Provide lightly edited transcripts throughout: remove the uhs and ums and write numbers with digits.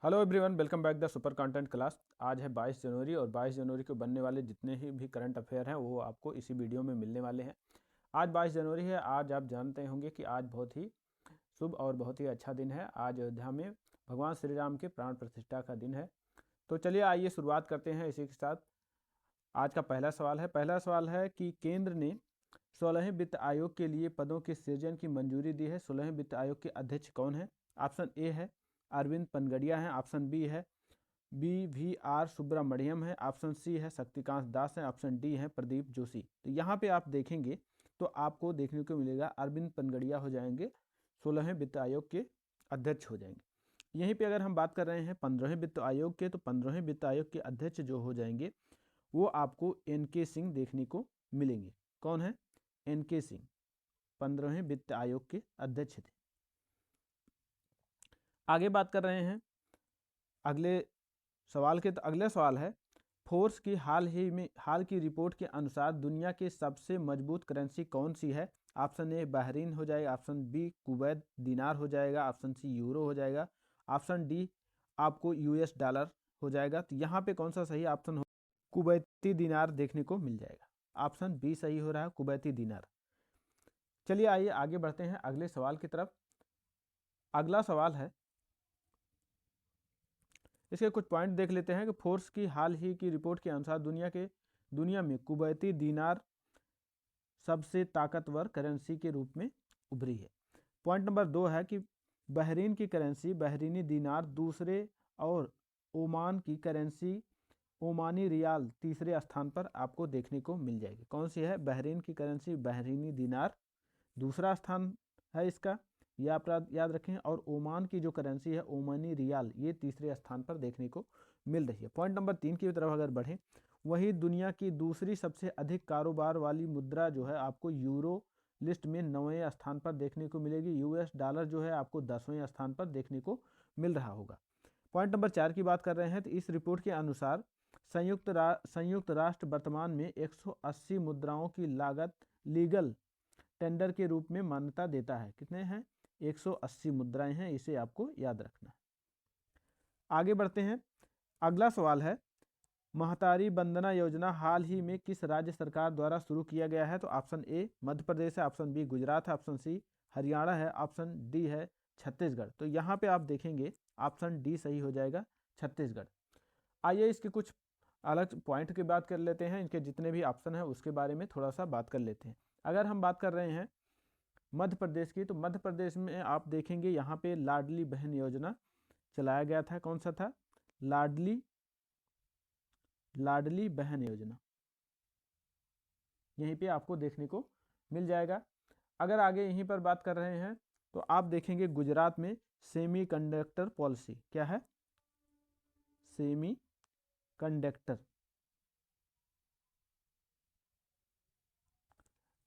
Hello everyone, welcome back the super content class. आज है 22 जनवरी और 22 जनवरी को बनने वाले जितने ही भी करंट अफेयर हैं वो आपको इसी वीडियो में मिलने वाले हैं। आज 22 जनवरी है। आज आप जानते होंगे कि आज बहुत ही शुभ और बहुत ही अच्छा दिन है। आज अयोध्या में भगवान श्री राम के प्राण प्रतिष्ठा का दिन है। तो चलिए आइए शुरुआत करते हैं इसी के साथ। आज का पहला सवाल है कि केंद्र ने 16वें वित्त आयोग के लिए पदों के सृजन की मंजूरी दी है। 16वें वित्त आयोग के अध्यक्ष कौन है? ऑप्शन ए है अरविंद पनगड़िया है, ऑप्शन बी है BVR सुब्रमण्यम है, ऑप्शन सी है शक्तिकांत दास है, ऑप्शन डी है प्रदीप जोशी। तो यहाँ पे आप देखेंगे तो आपको देखने को मिलेगा अरविंद पनगड़िया हो जाएंगे, 16वें वित्त आयोग के अध्यक्ष हो जाएंगे। यहीं पे अगर हम बात कर रहे हैं 15वें वित्त आयोग के, तो 15वें वित्त आयोग के अध्यक्ष जो हो जाएंगे वो आपको NK सिंह देखने को मिलेंगे। कौन है? NK सिंह 15वें वित्त आयोग के अध्यक्ष थे। आगे बात कर रहे हैं अगले सवाल के। तो अगला सवाल है फोर्स की हाल की रिपोर्ट के अनुसार दुनिया की सबसे मजबूत करेंसी कौन सी है? ऑप्शन ए बहरीन हो जाएगा, ऑप्शन बी कुवैत दिनार हो जाएगा, ऑप्शन सी यूरो हो जाएगा, ऑप्शन डी आपको US डॉलर हो जाएगा। तो यहाँ पे कौन सा सही ऑप्शन हो? कुवैती दिनार देखने को मिल जाएगा। ऑप्शन बी सही हो रहा है, कुवैती दिनार। चलिए आइए आगे बढ़ते हैं अगले सवाल की तरफ। अगला सवाल है, इसके कुछ पॉइंट देख लेते हैं कि फोर्स की हाल ही की रिपोर्ट के अनुसार दुनिया में कुवैती दिनार सबसे ताकतवर करेंसी के रूप में उभरी है। पॉइंट नंबर 2 है कि बहरीन की करेंसी बहरीनी दिनार दूसरे और ओमान की करेंसी ओमानी रियाल तीसरे स्थान पर आपको देखने को मिल जाएगी। कौन सी है? बहरीन की करेंसी बहरीनी दिनार दूसरा स्थान है इसका, यह आप याद रखें। और ओमान की जो करेंसी है ओमानी रियाल, ये तीसरे स्थान पर देखने को मिल रही है। पॉइंट नंबर 3 की तरफ अगर बढ़ें, वही दुनिया की दूसरी सबसे अधिक कारोबार वाली मुद्रा जो है आपको यूरो लिस्ट में 9वें स्थान पर देखने को मिलेगी। US डॉलर जो है आपको 10वें स्थान पर देखने को मिल रहा होगा। पॉइंट नंबर 4 की बात कर रहे हैं, तो इस रिपोर्ट के अनुसार संयुक्त राष्ट्र वर्तमान में 180 मुद्राओं की लागत लीगल टेंडर के रूप में मान्यता देता है। कितने हैं? 180 मुद्राएं हैं, इसे आपको याद रखना है। आगे बढ़ते हैं। अगला सवाल है महतारी वंदना योजना हाल ही में किस राज्य सरकार द्वारा शुरू किया गया है? तो ऑप्शन ए मध्य प्रदेश है, ऑप्शन बी गुजरात है, ऑप्शन सी हरियाणा है, ऑप्शन डी है छत्तीसगढ़। तो यहाँ पे आप देखेंगे ऑप्शन डी सही हो जाएगा, छत्तीसगढ़। आइए इसके कुछ अलग पॉइंट की बात कर लेते हैं, इनके जितने भी ऑप्शन हैं उसके बारे में थोड़ा सा बात कर लेते हैं। अगर हम बात कर रहे हैं मध्य प्रदेश की, तो मध्य प्रदेश में आप देखेंगे यहाँ पे लाडली बहन योजना चलाया गया था। कौन सा था? लाडली बहन योजना, यहीं पे आपको देखने को मिल जाएगा। अगर आगे यहीं पर बात कर रहे हैं तो आप देखेंगे गुजरात में सेमी कंडक्टर पॉलिसी। क्या है? सेमी कंडक्टर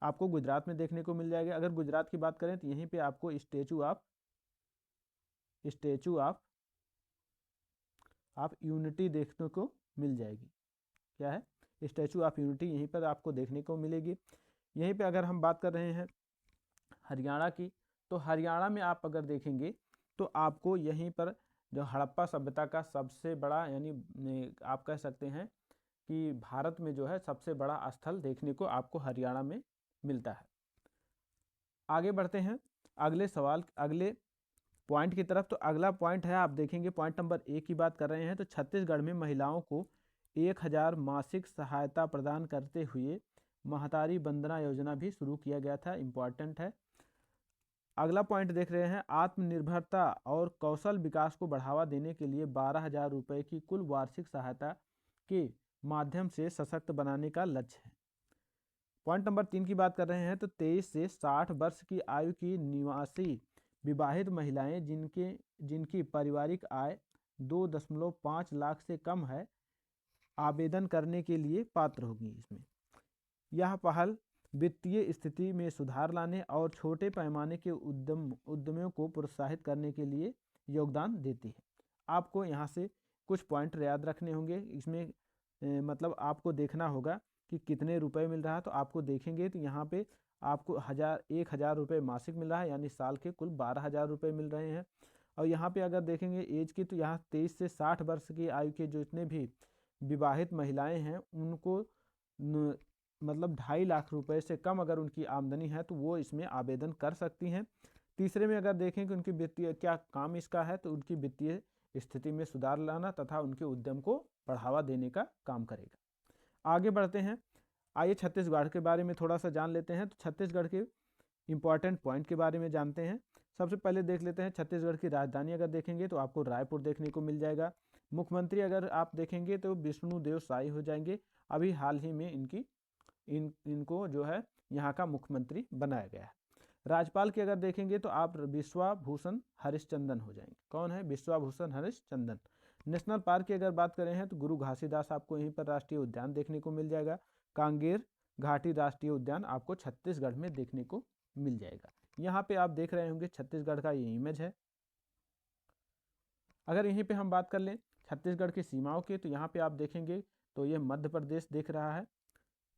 आपको गुजरात में देखने को मिल जाएगा। अगर गुजरात की बात करें तो यहीं पे आपको स्टेचू ऑफ यूनिटी देखने को मिल जाएगी। क्या है? स्टैचू ऑफ यूनिटी यहीं पर आपको देखने को मिलेगी। यहीं पे अगर हम बात कर रहे हैं हरियाणा की, तो हरियाणा में आप अगर देखेंगे तो आपको यहीं पर जो हड़प्पा सभ्यता का सबसे बड़ा, यानी आप कह सकते हैं कि भारत में जो है सबसे बड़ा स्थल देखने को आपको हरियाणा में मिलता है। आगे बढ़ते हैं अगले पॉइंट की तरफ। तो अगला पॉइंट है, आप देखेंगे पॉइंट नंबर 1 की बात कर रहे हैं, तो छत्तीसगढ़ में महिलाओं को 1000 मासिक सहायता प्रदान करते हुए महतारी वंदना योजना भी शुरू किया गया था। इंपॉर्टेंट है। अगला पॉइंट देख रहे हैं आत्मनिर्भरता और कौशल विकास को बढ़ावा देने के लिए 12,000 रुपये की कुल वार्षिक सहायता के माध्यम से सशक्त बनाने का लक्ष्य है। पॉइंट नंबर 3 की बात कर रहे हैं, तो 23 से 60 वर्ष की आयु की निवासी विवाहित महिलाएं जिनकी पारिवारिक आय 2.5 लाख से कम है आवेदन करने के लिए पात्र होगी। इसमें यह पहल वित्तीय स्थिति में सुधार लाने और छोटे पैमाने के उद्यमियों को प्रोत्साहित करने के लिए योगदान देती है। आपको यहाँ से कुछ पॉइंट याद रखने होंगे। इसमें मतलब आपको देखना होगा कि कितने रुपए मिल रहा है। तो आपको देखेंगे तो यहाँ पे आपको 1,000 रुपये मासिक मिल रहा है, यानी साल के कुल 12,000 रुपये मिल रहे हैं। और यहाँ पे अगर देखेंगे एज की, तो यहाँ 23 से 60 वर्ष की आयु के जितने भी विवाहित महिलाएं हैं उनको मतलब 2.5 लाख रुपए से कम अगर उनकी आमदनी है तो वो इसमें आवेदन कर सकती हैं। तीसरे में अगर देखें कि उनकी वित्तीय क्या काम इसका है, तो उनकी वित्तीय स्थिति में सुधार लाना तथा उनके उद्यम को बढ़ावा देने का काम करेगा। आगे बढ़ते हैं, आइए छत्तीसगढ़ के बारे में थोड़ा सा जान लेते हैं। तो छत्तीसगढ़ के इंपॉर्टेंट पॉइंट के बारे में जानते हैं। सबसे पहले देख लेते हैं छत्तीसगढ़ की राजधानी अगर देखेंगे तो आपको रायपुर देखने को मिल जाएगा। मुख्यमंत्री अगर आप देखेंगे तो विष्णुदेव साई हो जाएंगे, अभी हाल ही में इनको जो है यहाँ का मुख्यमंत्री बनाया गया है। राज्यपाल की अगर देखेंगे तो आप विश्वाभूषण हरिश्चंद्रन हो जाएंगे। कौन है? विश्वाभूषण हरिश्चंद्रन। नेशनल पार्क की अगर बात करें हैं तो गुरु घासीदास आपको यहीं पर राष्ट्रीय उद्यान देखने को मिल जाएगा। कांगेर घाटी राष्ट्रीय उद्यान आपको छत्तीसगढ़ में देखने को मिल जाएगा। यहाँ पे आप देख रहे होंगे छत्तीसगढ़ का ये इमेज है। अगर यहीं पे हम बात कर लें छत्तीसगढ़ की सीमाओं की, तो यहाँ पे आप देखेंगे तो ये मध्य प्रदेश दिख रहा है।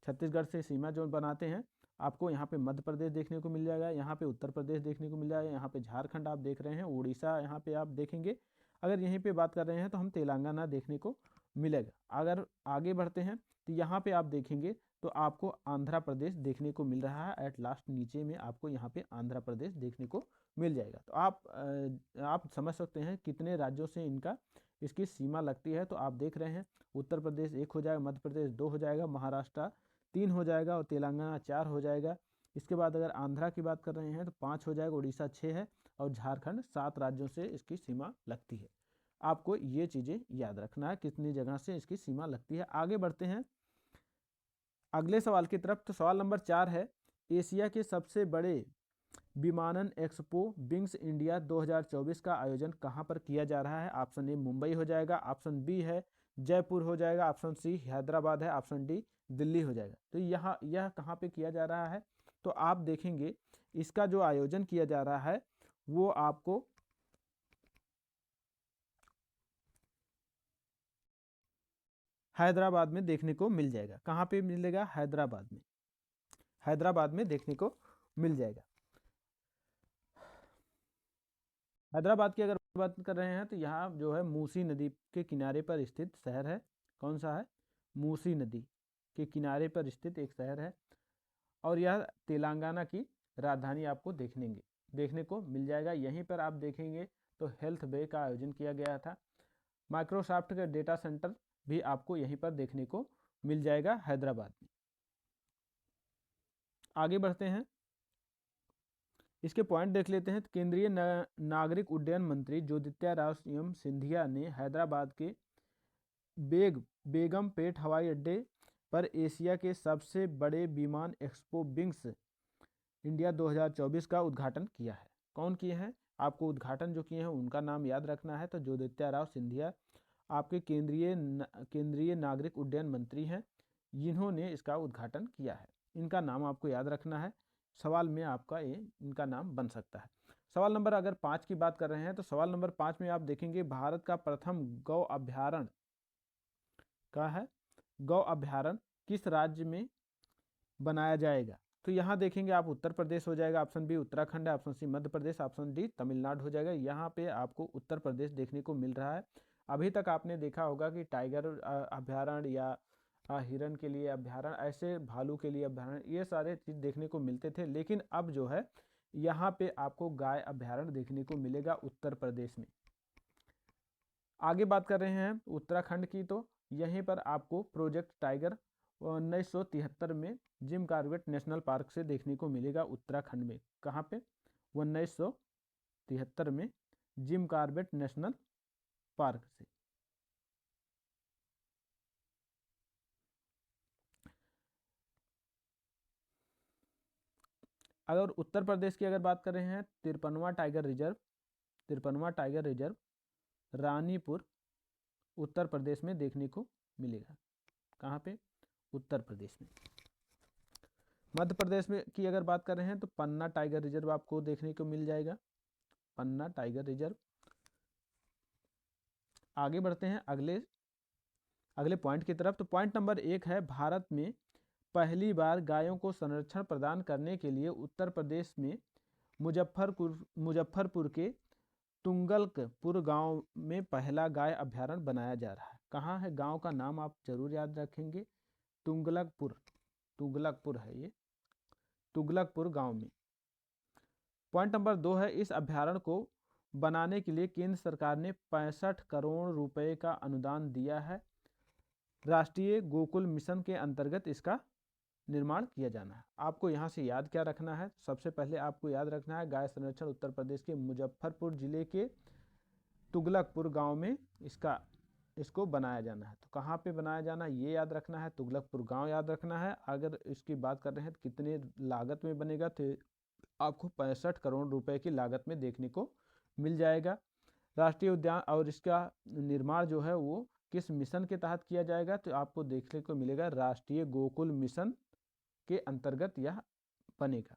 छत्तीसगढ़ से सीमा जो बनाते हैं आपको यहाँ पे मध्य प्रदेश देखने को मिल जाएगा, यहाँ पे उत्तर प्रदेश देखने को मिल जाएगा, यहाँ पे झारखंड आप देख रहे हैं, उड़ीसा यहाँ पे आप देखेंगे। अगर यहीं पे बात कर रहे हैं तो हम तेलंगाना देखने को मिलेगा। अगर आगे बढ़ते हैं तो यहाँ पे आप देखेंगे तो आपको आंध्र प्रदेश देखने को मिल रहा है। एट लास्ट नीचे में आपको यहाँ पे आंध्र प्रदेश देखने को मिल जाएगा। तो आप समझ सकते हैं कितने राज्यों से इसकी सीमा लगती है। तो आप देख रहे हैं उत्तर प्रदेश 1 हो जाएगा, मध्य प्रदेश 2 हो जाएगा, महाराष्ट्र 3 हो जाएगा और तेलंगाना 4 हो जाएगा। इसके बाद अगर आंध्रा की बात कर रहे हैं तो 5 हो जाएगा, उड़ीसा 6 है और झारखंड 7 राज्यों से इसकी सीमा लगती है। आपको ये चीज़ें याद रखना है कितनी जगह से इसकी सीमा लगती है। आगे बढ़ते हैं अगले सवाल की तरफ। तो सवाल नंबर 4 है, एशिया के सबसे बड़े विमानन एक्सपो विंग्स इंडिया 2024 का आयोजन कहाँ पर किया जा रहा है? ऑप्शन ए मुंबई हो जाएगा, ऑप्शन बी है जयपुर हो जाएगा, ऑप्शन सी हैदराबाद है, ऑप्शन डी दिल्ली हो जाएगा। तो यह कहाँ पे किया जा रहा है? तो आप देखेंगे इसका जो आयोजन किया जा रहा है वो आपको हैदराबाद में देखने को मिल जाएगा। कहाँ पे मिलेगा? हैदराबाद में। हैदराबाद में देखने को मिल जाएगा। हैदराबाद की अगर बात कर रहे हैं तो यहाँ जो है मूसी नदी के किनारे पर स्थित शहर है। कौन सा है? मूसी नदी के किनारे पर स्थित एक शहर है और यह तेलंगाना की राजधानी आपको देखने को मिल जाएगा। यहीं पर आप देखेंगे तो हेल्थ वे का आयोजन किया गया था। माइक्रोसॉफ्ट का डेटा सेंटर भी आपको यहीं पर देखने को मिल जाएगा हैदराबाद में। आगे बढ़ते हैं, इसके पॉइंट देख लेते हैं। तो केंद्रीय नागरिक उड्डयन मंत्री ज्योतिरादित्य सिंधिया ने हैदराबाद के बेगमपेट हवाई अड्डे पर एशिया के सबसे बड़े विमान एक्सपो विंग्स इंडिया 2024 का उद्घाटन किया है। कौन किए हैं? आपको उद्घाटन जो किए हैं उनका नाम याद रखना है। तो ज्योतिरादित्य सिंधिया आपके केंद्रीय नागरिक उड्डयन मंत्री हैं, जिन्होंने इसका उद्घाटन किया है। इनका नाम आपको याद रखना है, सवाल में आपका इनका नाम बन सकता है। सवाल नंबर अगर 5 की बात कर रहे हैं तो सवाल नंबर 5 में आप देखेंगे भारत का प्रथम गौ अभ्यारण्य का है। गौ अभ्यारण्य किस राज्य में बनाया जाएगा? तो यहाँ देखेंगे आप उत्तर प्रदेश हो जाएगा, ऑप्शन बी उत्तराखंड है, option C Madhya Pradesh, option D Tamil Nadu हो जाएगा। यहाँ पे आपको उत्तर प्रदेश देखने को मिल रहा है। अभी तक आपने देखा होगा कि टाइगर अभ्यारण्य या हिरन के लिए अभ्यारण्य, ऐसे भालू के लिए अभ्यारण्य, ये सारे चीज़ देखने को मिलते थे, लेकिन अब जो है यहाँ पे आपको गाय अभ्यारण्य देखने को मिलेगा उत्तर प्रदेश में। आगे बात कर रहे हैं उत्तराखंड की, तो यहीं पर आपको प्रोजेक्ट टाइगर 1973 में जिम कॉर्बेट नेशनल पार्क से देखने को मिलेगा उत्तराखंड में। कहाँ पे? 1973 में जिम कॉर्बेट नेशनल पार्क से। अगर उत्तर प्रदेश की अगर बात कर रहे हैं 53वां टाइगर रिजर्व रानीपुर उत्तर प्रदेश में देखने को मिलेगा। कहाँ पे? उत्तर प्रदेश में। मध्य प्रदेश में की अगर बात कर रहे हैं तो पन्ना टाइगर रिजर्व आपको देखने को मिल जाएगा, पन्ना टाइगर रिजर्व। आगे बढ़ते हैं अगले पॉइंट की तरफ। तो पॉइंट नंबर 1 है, भारत में पहली बार गायों को संरक्षण प्रदान करने के लिए उत्तर प्रदेश में मुजफ्फरपुर के तुंगलकपुर गांव में पहला गाय अभ्यारण्य बनाया जा रहा है। कहाँ है? गांव का नाम आप जरूर याद रखेंगे, तुंगलकपुर, तुगलकपुर है ये, तुगलकपुर गांव में। पॉइंट नंबर 2 है, इस अभ्यारण्य को बनाने के लिए केंद्र सरकार ने 65 करोड़ रुपए का अनुदान दिया है। राष्ट्रीय गोकुल मिशन के अंतर्गत इसका निर्माण किया जाना है। आपको यहाँ से याद क्या रखना है? सबसे पहले आपको याद रखना है गाय संरक्षण उत्तर प्रदेश के मुजफ्फरपुर जिले के तुगलकपुर गांव में इसको बनाया जाना है। तो कहाँ पे बनाया जाना है ये याद रखना है, तुगलकपुर गांव याद रखना है। अगर इसकी बात कर रहे हैं तो कितने लागत में बनेगा, तो आपको 65 करोड़ रुपए की लागत में देखने को मिल जाएगा। राष्ट्रीय उद्यान और इसका निर्माण जो है वो किस मिशन के तहत किया जाएगा, तो आपको देखने को मिलेगा राष्ट्रीय गोकुल मिशन के अंतर्गत यह बनेगा।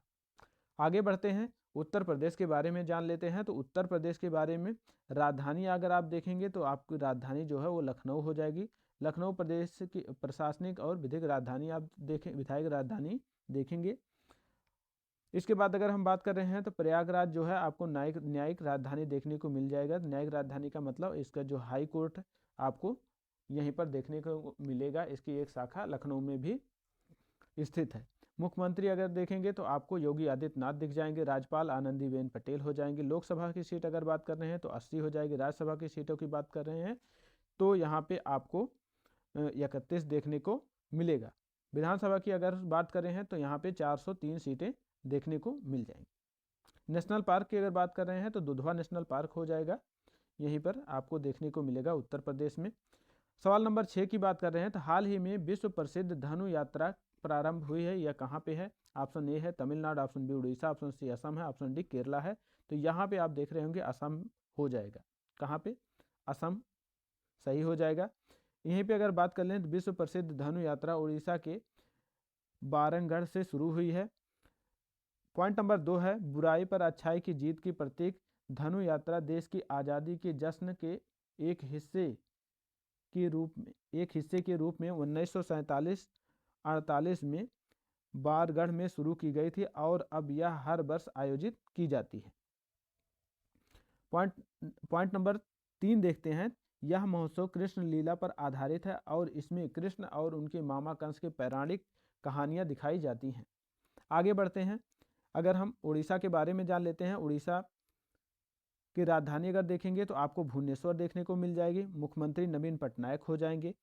आगे बढ़ते हैं, उत्तर प्रदेश के बारे में जान लेते हैं। तो उत्तर प्रदेश के बारे में राजधानी अगर आप देखेंगे तो आपकी राजधानी जो है वो लखनऊ हो जाएगी। लखनऊ प्रदेश की प्रशासनिक और विधिक राजधानी आप देखें, विधायक राजधानी देखेंगे। इसके बाद अगर हम बात कर रहे हैं तो प्रयागराज जो है आपको न्यायिक राजधानी देखने को मिल जाएगा। न्यायिक राजधानी का मतलब इसका जो हाई कोर्ट आपको यहीं पर देखने को मिलेगा। इसकी एक शाखा लखनऊ में भी स्थित है। मुख्यमंत्री अगर देखेंगे तो आपको योगी आदित्यनाथ दिख जाएंगे। राज्यपाल आनंदीबेन पटेल हो जाएंगे। लोकसभा की सीट अगर बात कर रहे हैं तो 80 हो जाएगी। राज्यसभा की सीटों की बात कर रहे हैं तो यहाँ पे आपको 31 देखने को मिलेगा। विधानसभा की अगर बात कर रहे हैं तो यहाँ पे 403 सीटें देखने को मिल जाएंगी। नेशनल पार्क की अगर बात कर रहे हैं तो दुधवा नेशनल पार्क हो जाएगा, यहीं पर आपको देखने को मिलेगा उत्तर प्रदेश में। सवाल नंबर 6 की बात कर रहे हैं तो हाल ही में विश्व प्रसिद्ध धनु यात्रा प्रारंभ हुई है, यह कहाँ पे है? ऑप्शन ए है Tamil Nadu, option B Orissa, option C Assam है, ऑप्शन डी केरला है। तो यहाँ पे आप देख रहे होंगे असम हो जाएगा। कहाँ पे? असम सही हो जाएगा। यहीं पे अगर बात कर लें तो विश्व प्रसिद्ध धनु यात्रा उड़ीसा के बारंगढ़ से शुरू हुई है। पॉइंट नंबर 2 है, बुराई पर अच्छाई की जीत की प्रतीक धनु यात्रा देश की आज़ादी के जश्न के एक हिस्से के रूप में 1947-48 में बारगढ़ में शुरू की गई थी और अब यह हर वर्ष आयोजित की जाती है। पॉइंट नंबर 3 देखते हैं। यह महोत्सव कृष्ण लीला पर आधारित है और इसमें कृष्ण और उनके मामा कंस के पौराणिक कहानियां दिखाई जाती हैं। आगे बढ़ते हैं, अगर हम उड़ीसा के बारे में जान लेते हैं। उड़ीसा की राजधानी अगर देखेंगे तो आपको भुवनेश्वर देखने को मिल जाएगी। मुख्यमंत्री नवीन पटनायक हो जाएंगे।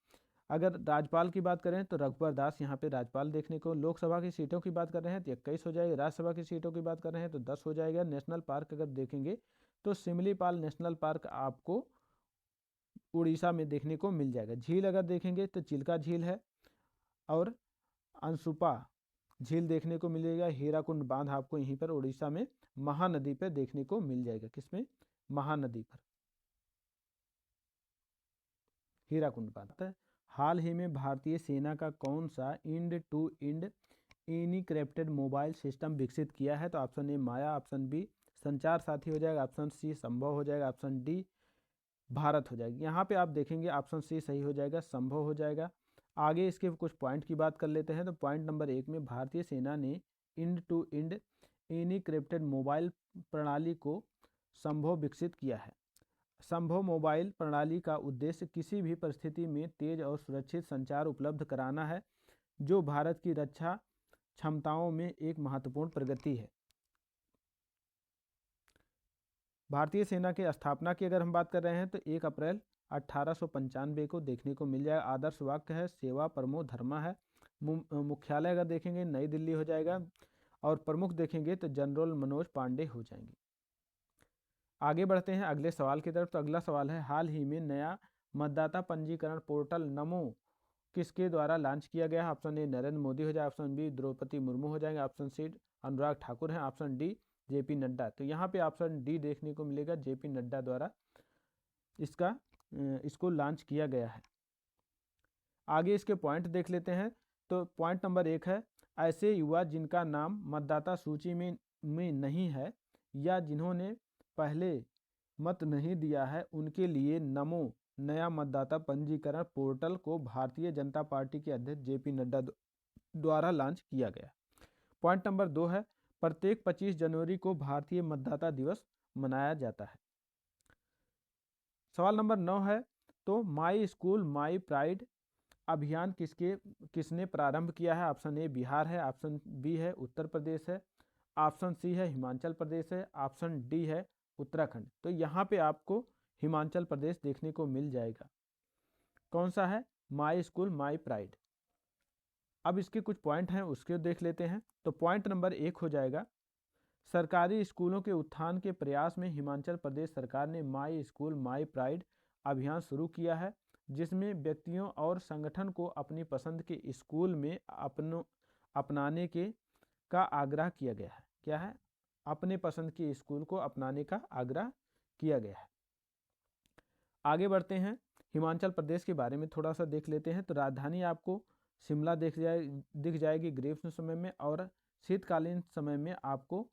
अगर राज्यपाल की बात करें तो रघुवर दास यहाँ पे राज्यपाल देखने को। लोकसभा की सीटों की बात कर रहे हैं तो 21 हो जाएगी। राज्यसभा की सीटों की बात कर रहे हैं तो 10 हो जाएगा। नेशनल पार्क अगर देखेंगे तो सिमलीपाल नेशनल पार्क आपको उड़ीसा में देखने को मिल जाएगा। झील अगर देखेंगे तो चिल्का झील है और अंशुपा झील देखने को मिलेगा। हीराकुंड बांध आपको यहीं पर उड़ीसा में महानदी पर देखने को मिल जाएगा। किसमें? महानदी पर हीराकुंड बांध। हाल ही में भारतीय सेना का कौन सा end to end encrypted mobile system विकसित किया है? तो option A Maya, option B Sanchar Saathi हो जाएगा, ऑप्शन सी संभव हो जाएगा, ऑप्शन डी भारत हो जाएगी। यहाँ पे आप देखेंगे ऑप्शन सी सही हो जाएगा, संभव हो जाएगा। आगे इसके कुछ पॉइंट की बात कर लेते हैं। तो पॉइंट नंबर 1 में भारतीय सेना ने end to end encrypted mobile प्रणाली को संभव विकसित किया है। संभव मोबाइल प्रणाली का उद्देश्य किसी भी परिस्थिति में तेज और सुरक्षित संचार उपलब्ध कराना है, जो भारत की रक्षा क्षमताओं में एक महत्वपूर्ण प्रगति है। भारतीय सेना की स्थापना की अगर हम बात कर रहे हैं तो 1 अप्रैल 1895 को देखने को मिल जाएगा। आदर्श वाक्य है सेवा परमो धर्मा है। मुख्यालय अगर देखेंगे नई दिल्ली हो जाएगा और प्रमुख देखेंगे तो जनरल मनोज पांडे हो जाएंगे। आगे बढ़ते हैं अगले सवाल की तरफ। तो अगला सवाल है, हाल ही में नया मतदाता पंजीकरण पोर्टल नमो किसके द्वारा लॉन्च किया गया है? ऑप्शन ए नरेंद्र मोदी हो जाएगा, ऑप्शन बी द्रौपदी मुर्मू हो जाएगा, ऑप्शन सी अनुराग ठाकुर है, ऑप्शन डी जेपी नड्डा। तो यहाँ पे ऑप्शन डी देखने को मिलेगा, जेपी नड्डा द्वारा इसको लॉन्च किया गया है। आगे इसके पॉइंट देख लेते हैं। तो पॉइंट नंबर 1 है, ऐसे युवा जिनका नाम मतदाता सूची में नहीं है या जिन्होंने पहले मत नहीं दिया है, उनके लिए नमो नया मतदाता पंजीकरण पोर्टल को भारतीय जनता पार्टी के अध्यक्ष जेपी नड्डा द्वारा लॉन्च किया गया। पॉइंट नंबर 2 है, प्रत्येक 25 जनवरी को भारतीय मतदाता दिवस मनाया जाता है। सवाल नंबर 9 है, तो माई स्कूल माई प्राइड अभियान किसने प्रारंभ किया है? ऑप्शन ए बिहार है, ऑप्शन बी है उत्तर प्रदेश है, ऑप्शन सी है हिमाचल प्रदेश है, ऑप्शन डी है उत्तराखंड। तो यहाँ पे आपको हिमाचल प्रदेश देखने को मिल जाएगा। कौन सा है? My school my pride. अब इसके कुछ पॉइंट हैं, उसके देख लेते हैं। तो पॉइंट नंबर 1 हो जाएगा, सरकारी स्कूलों के उत्थान के प्रयास में हिमाचल प्रदेश सरकार ने माई स्कूल माई प्राइड अभियान शुरू किया है, जिसमें व्यक्तियों और संगठन को अपनी पसंद के स्कूल में अपनाने का आग्रह किया गया है। क्या है? अपने पसंद के स्कूल को अपनाने का आग्रह किया गया है। आगे बढ़ते हैं, हिमाचल प्रदेश के बारे में थोड़ा सा देख लेते हैं। तो राजधानी आपको शिमला दिख जाएगी ग्रीष्म समय में, और शीतकालीन समय में आपको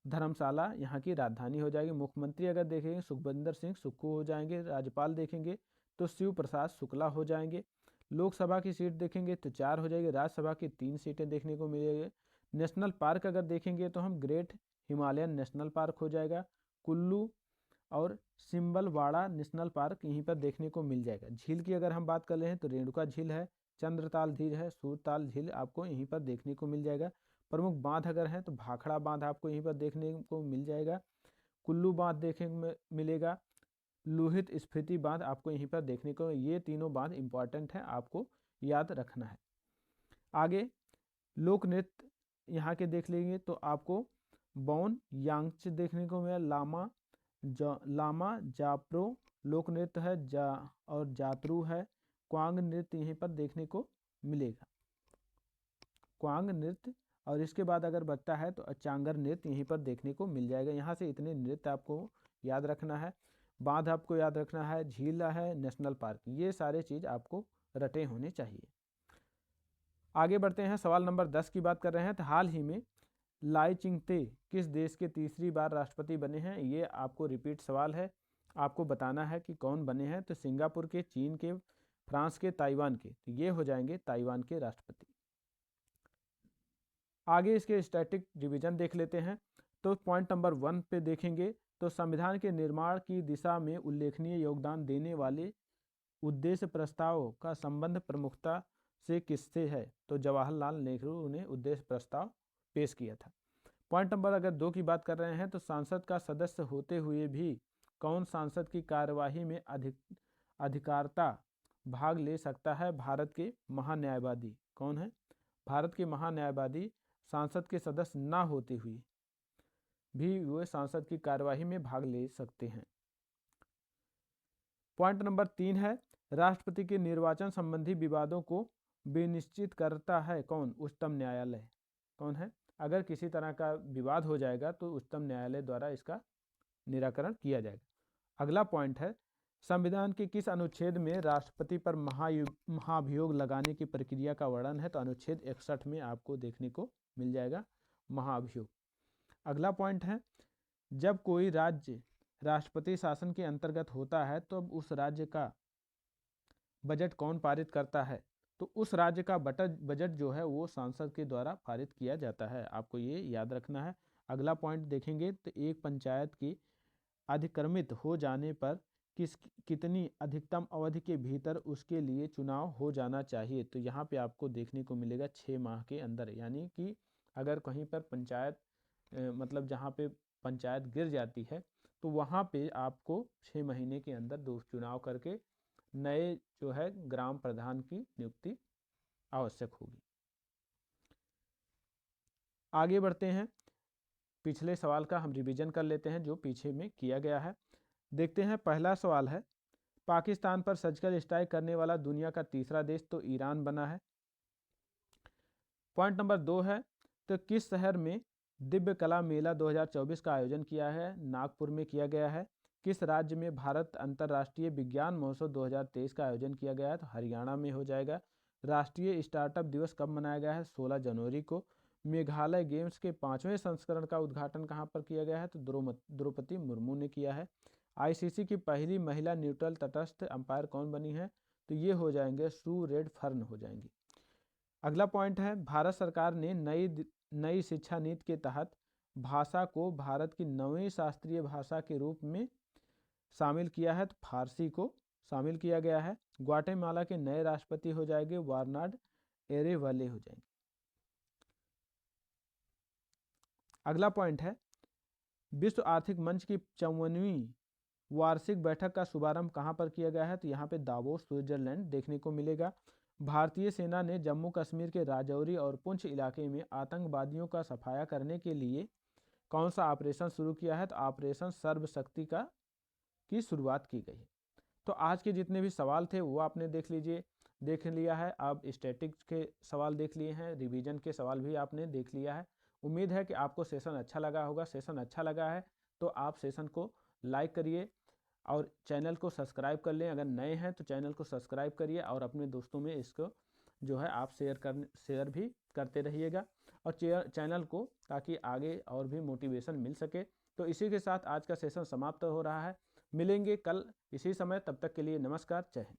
धर्मशाला यहाँ की राजधानी हो जाएगी। मुख्यमंत्री अगर देखेंगे सुखविंदर सिंह सुक्खू हो जाएंगे। राज्यपाल देखेंगे तो शिव प्रसाद शुक्ला हो जाएंगे। लोकसभा की सीट देखेंगे तो 4 हो जाएगी। राज्यसभा की 3 सीटें देखने को मिलेगी। नेशनल पार्क अगर देखेंगे तो हम ग्रेट हिमालयन नेशनल पार्क हो जाएगा। कुल्लू और सिम्बलवाड़ा नेशनल पार्क यहीं पर देखने को मिल जाएगा। झील की अगर हम बात कर रहे हैं तो रेणुका झील है, चंद्रताल झील है, सूरताल झील आपको यहीं पर देखने को मिल जाएगा। प्रमुख बांध अगर हैं तो भाखड़ा बांध आपको यहीं पर देखने को मिल जाएगा। कुल्लू बांध देखने को मिलेगा। लोहित स्फीति बांध आपको यहीं पर देखने को, ये तीनों बांध इंपॉर्टेंट है, आपको याद रखना है। आगे लोक नृत्य यहाँ के देख लेंगे तो आपको बौन यांगच देखने को मिला, लामा जाप्रो लोक नृत्य है, और जातरू है। क्वांग नृत्य यहीं पर देखने को मिलेगा, क्वांग नृत्य। और इसके बाद अगर बचता है तो अचांगर नृत्य यहीं पर देखने को मिल जाएगा। यहाँ से इतने नृत्य आपको याद रखना है। बांध आपको याद रखना है, झील है, नेशनल पार्क, ये सारे चीज़ आपको रटे होने चाहिए। आगे बढ़ते हैं, सवाल नंबर 10 की बात कर रहे हैं। तो हाल ही में लाई चिंगते किस देश के तीसरी बार राष्ट्रपति बने हैं? ये आपको रिपीट सवाल है, आपको बताना है कि कौन बने हैं। तो सिंगापुर के, चीन के, फ्रांस के, ताइवान के। तो ये हो जाएंगे ताइवान के राष्ट्रपति। आगे इसके स्टैटिक डिवीजन देख लेते हैं। तो पॉइंट नंबर 1 पे देखेंगे तो संविधान के निर्माण की दिशा में उल्लेखनीय योगदान देने वाले उद्देश्य प्रस्ताव का संबंध प्रमुखता से किससे है? तो जवाहरलाल नेहरू ने उद्देश्य प्रस्ताव पेश किया था। पॉइंट नंबर अगर 2 की बात कर रहे हैं तो सांसद का सदस्य होते हुए भी कौन सांसद की कार्यवाही में अधिकारता भाग ले सकता है? भारत के महान्यायवादी। कौन है? भारत के महान्यायवादी सांसद के सदस्य ना होते हुए भी वे सांसद की कार्यवाही में भाग ले सकते हैं। पॉइंट नंबर 3 है, राष्ट्रपति के निर्वाचन संबंधी विवादों को विनिश्चित करता है कौन? उच्चतम न्यायालय। कौन है? अगर किसी तरह का विवाद हो जाएगा तो उच्चतम न्यायालय द्वारा इसका निराकरण किया जाएगा। अगला पॉइंट है, संविधान के किस अनुच्छेद में राष्ट्रपति पर महाभियोग लगाने की प्रक्रिया का वर्णन है? तो अनुच्छेद 61 में आपको देखने को मिल जाएगा महाभियोग। अगला पॉइंट है, जब कोई राज्य राष्ट्रपति शासन के अंतर्गत होता है तो उस राज्य का बजट कौन पारित करता है? तो उस राज्य का बजट जो है वो सांसद के द्वारा पारित किया जाता है, आपको ये याद रखना है। अगला पॉइंट देखेंगे तो एक पंचायत की अधिक्रमित हो जाने पर कितनी अधिकतम अवधि के भीतर उसके लिए चुनाव हो जाना चाहिए? तो यहाँ पे आपको देखने को मिलेगा 6 माह के अंदर। यानी कि अगर कहीं पर पंचायत मतलब जहाँ पे पंचायत गिर जाती है तो वहाँ पे आपको 6 महीने के अंदर 2 चुनाव करके नए जो है ग्राम प्रधान की नियुक्ति आवश्यक होगी। आगे बढ़ते हैं, पिछले सवाल का हम रिवीजन कर लेते हैं जो पीछे में किया गया है। देखते हैं, पहला सवाल है, पाकिस्तान पर सर्जिकल स्ट्राइक करने वाला दुनिया का तीसरा देश? तो ईरान बना है। पॉइंट नंबर 2 है, तो किस शहर में दिव्य कला मेला 2024 का आयोजन किया है? नागपुर में किया गया है। किस राज्य में भारत अंतर्राष्ट्रीय विज्ञान महोत्सव 2023 का आयोजन किया गया है? तो हरियाणा में हो जाएगा। राष्ट्रीय स्टार्टअप दिवस कब मनाया गया है? 16 जनवरी को। मेघालय गेम्स के 5वें संस्करण का उद्घाटन कहाँ पर किया गया है? तो द्रौपदी मुर्मू ने किया है। आईसीसी की पहली महिला न्यूट्रल तटस्थ अंपायर कौन बनी है? तो ये हो जाएंगे सू रेडफर्न हो जाएंगी। अगला पॉइंट है, भारत सरकार ने नई शिक्षा नीति के तहत भाषा को भारत की 9वीं शास्त्रीय भाषा के रूप में शामिल किया है, तो फारसी को शामिल किया गया है। ग्वाटेमाला के नए राष्ट्रपति हो जाएंगे बर्नार्ड एरेवाले हो जाएंगे। अगला पॉइंट है, विश्व आर्थिक मंच की 54वीं वार्षिक बैठक का शुभारंभ कहां पर किया गया है, तो यहाँ पे दावोस स्विट्जरलैंड देखने को मिलेगा। भारतीय सेना ने जम्मू कश्मीर के राजौरी और पुंछ इलाके में आतंकवादियों का सफाया करने के लिए कौन सा ऑपरेशन शुरू किया है, तो ऑपरेशन सर्वशक्ति की शुरुआत की गई है। तो आज के जितने भी सवाल थे वो आपने देख लिया है। अब स्टैटिक्स के सवाल देख लिए हैं, रिवीजन के सवाल भी आपने देख लिया है। उम्मीद है कि आपको सेशन अच्छा लगा होगा। सेशन अच्छा लगा है तो आप सेशन को लाइक करिए और चैनल को सब्सक्राइब कर लें। अगर नए हैं तो चैनल को सब्सक्राइब करिए और अपने दोस्तों में इसको जो है आप शेयर भी करते रहिएगा और चैनल को, ताकि आगे और भी मोटिवेशन मिल सके। तो इसी के साथ आज का सेशन समाप्त हो रहा है। मिलेंगे कल इसी समय, तब तक के लिए नमस्कार, जय हिंद।